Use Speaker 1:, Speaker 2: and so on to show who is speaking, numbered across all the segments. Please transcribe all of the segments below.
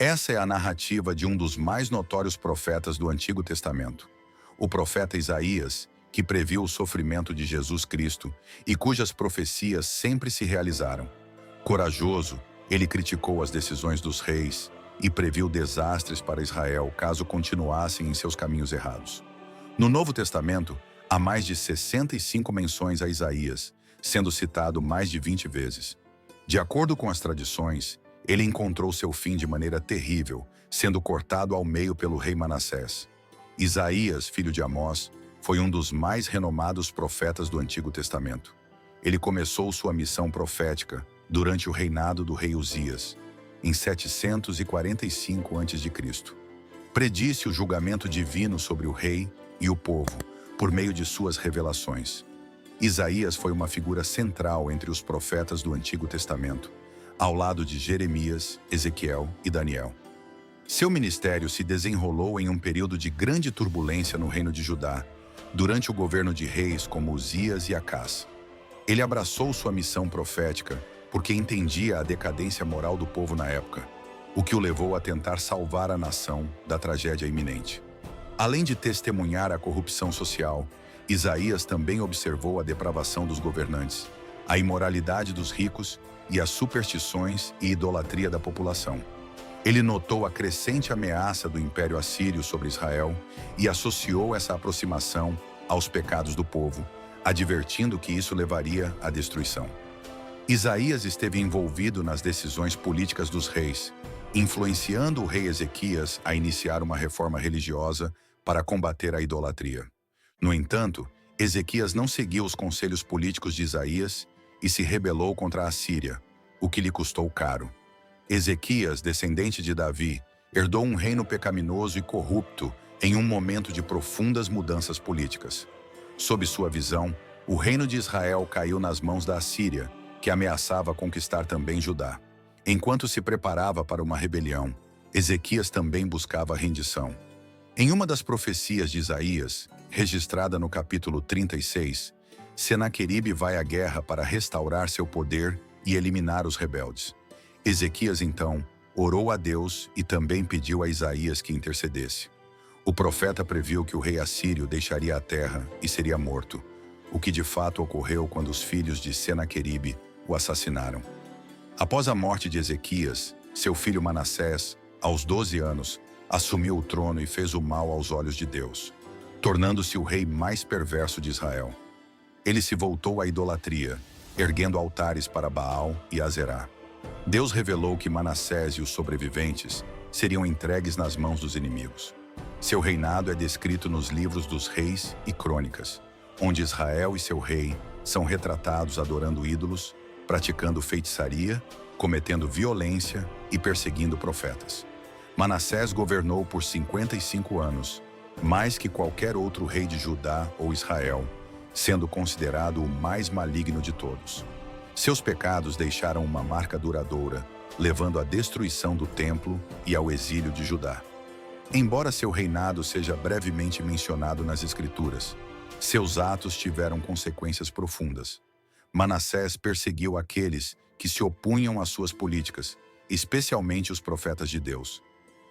Speaker 1: Essa é a narrativa de um dos mais notórios profetas do Antigo Testamento, o profeta Isaías, que previu o sofrimento de Jesus Cristo e cujas profecias sempre se realizaram. Corajoso, ele criticou as decisões dos reis e previu desastres para Israel caso continuassem em seus caminhos errados. No Novo Testamento, há mais de 65 menções a Isaías, sendo citado mais de 20 vezes. De acordo com as tradições, ele encontrou seu fim de maneira terrível, sendo cortado ao meio pelo rei Manassés. Isaías, filho de Amós, foi um dos mais renomados profetas do Antigo Testamento. Ele começou sua missão profética durante o reinado do rei Uzias, em 745 a.C. Predisse o julgamento divino sobre o rei e o povo, por meio de suas revelações. Isaías foi uma figura central entre os profetas do Antigo Testamento, ao lado de Jeremias, Ezequiel e Daniel. Seu ministério se desenrolou em um período de grande turbulência no reino de Judá, durante o governo de reis como Uzias e Acás. Ele abraçou sua missão profética porque entendia a decadência moral do povo na época, o que o levou a tentar salvar a nação da tragédia iminente. Além de testemunhar a corrupção social, Isaías também observou a depravação dos governantes, a imoralidade dos ricos e as superstições e idolatria da população. Ele notou a crescente ameaça do Império Assírio sobre Israel e associou essa aproximação aos pecados do povo, advertindo que isso levaria à destruição. Isaías esteve envolvido nas decisões políticas dos reis, influenciando o rei Ezequias a iniciar uma reforma religiosa para combater a idolatria. No entanto, Ezequias não seguiu os conselhos políticos de Isaías e se rebelou contra a Assíria, o que lhe custou caro. Ezequias, descendente de Davi, herdou um reino pecaminoso e corrupto em um momento de profundas mudanças políticas. Sob sua visão, o reino de Israel caiu nas mãos da Assíria, que ameaçava conquistar também Judá. Enquanto se preparava para uma rebelião, Ezequias também buscava a rendição. Em uma das profecias de Isaías, registrada no capítulo 36, Senaqueribe vai à guerra para restaurar seu poder e eliminar os rebeldes. Ezequias, então, orou a Deus e também pediu a Isaías que intercedesse. O profeta previu que o rei assírio deixaria a terra e seria morto, o que de fato ocorreu quando os filhos de Senaqueribe o assassinaram. Após a morte de Ezequias, seu filho Manassés, aos 12 anos, assumiu o trono e fez o mal aos olhos de Deus, tornando-se o rei mais perverso de Israel. Ele se voltou à idolatria, erguendo altares para Baal e Azerá. Deus revelou que Manassés e os sobreviventes seriam entregues nas mãos dos inimigos. Seu reinado é descrito nos livros dos Reis e Crônicas, onde Israel e seu rei são retratados adorando ídolos, praticando feitiçaria, cometendo violência e perseguindo profetas. Manassés governou por 55 anos, mais que qualquer outro rei de Judá ou Israel, sendo considerado o mais maligno de todos. Seus pecados deixaram uma marca duradoura, levando à destruição do templo e ao exílio de Judá. Embora seu reinado seja brevemente mencionado nas Escrituras, seus atos tiveram consequências profundas. Manassés perseguiu aqueles que se opunham às suas políticas, especialmente os profetas de Deus.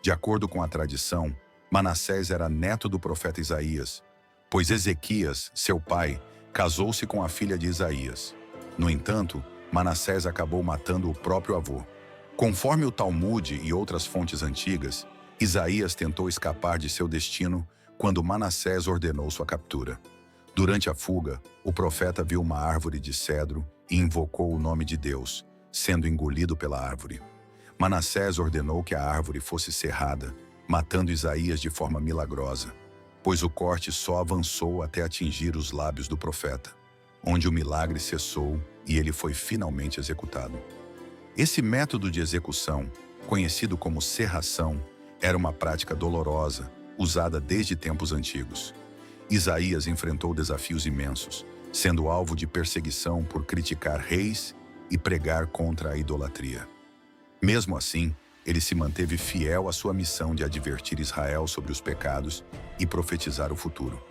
Speaker 1: De acordo com a tradição, Manassés era neto do profeta Isaías, pois Ezequias, seu pai, casou-se com a filha de Isaías. No entanto, Manassés acabou matando o próprio avô. Conforme o Talmude e outras fontes antigas, Isaías tentou escapar de seu destino quando Manassés ordenou sua captura. Durante a fuga, o profeta viu uma árvore de cedro e invocou o nome de Deus, sendo engolido pela árvore. Manassés ordenou que a árvore fosse serrada, matando Isaías de forma milagrosa, pois o corte só avançou até atingir os lábios do profeta, onde o milagre cessou e ele foi finalmente executado. Esse método de execução, conhecido como serração, era uma prática dolorosa, usada desde tempos antigos. Isaías enfrentou desafios imensos, sendo alvo de perseguição por criticar reis e pregar contra a idolatria. Mesmo assim, ele se manteve fiel à sua missão de advertir Israel sobre os pecados e profetizar o futuro.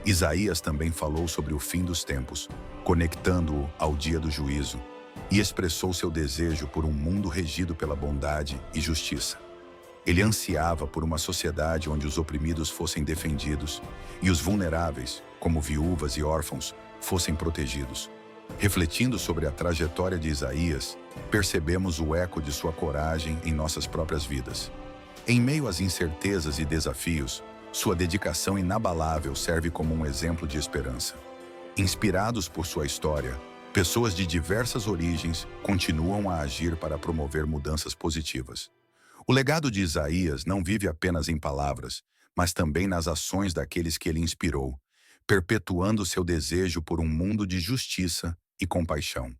Speaker 1: Isaías também falou sobre o fim dos tempos, conectando-o ao dia do juízo, e expressou seu desejo por um mundo regido pela bondade e justiça. Ele ansiava por uma sociedade onde os oprimidos fossem defendidos e os vulneráveis, como viúvas e órfãos, fossem protegidos. Refletindo sobre a trajetória de Isaías, percebemos o eco de sua coragem em nossas próprias vidas. Em meio às incertezas e desafios, sua dedicação inabalável serve como um exemplo de esperança. Inspirados por sua história, pessoas de diversas origens continuam a agir para promover mudanças positivas. O legado de Isaías não vive apenas em palavras, mas também nas ações daqueles que ele inspirou, perpetuando seu desejo por um mundo de justiça e compaixão.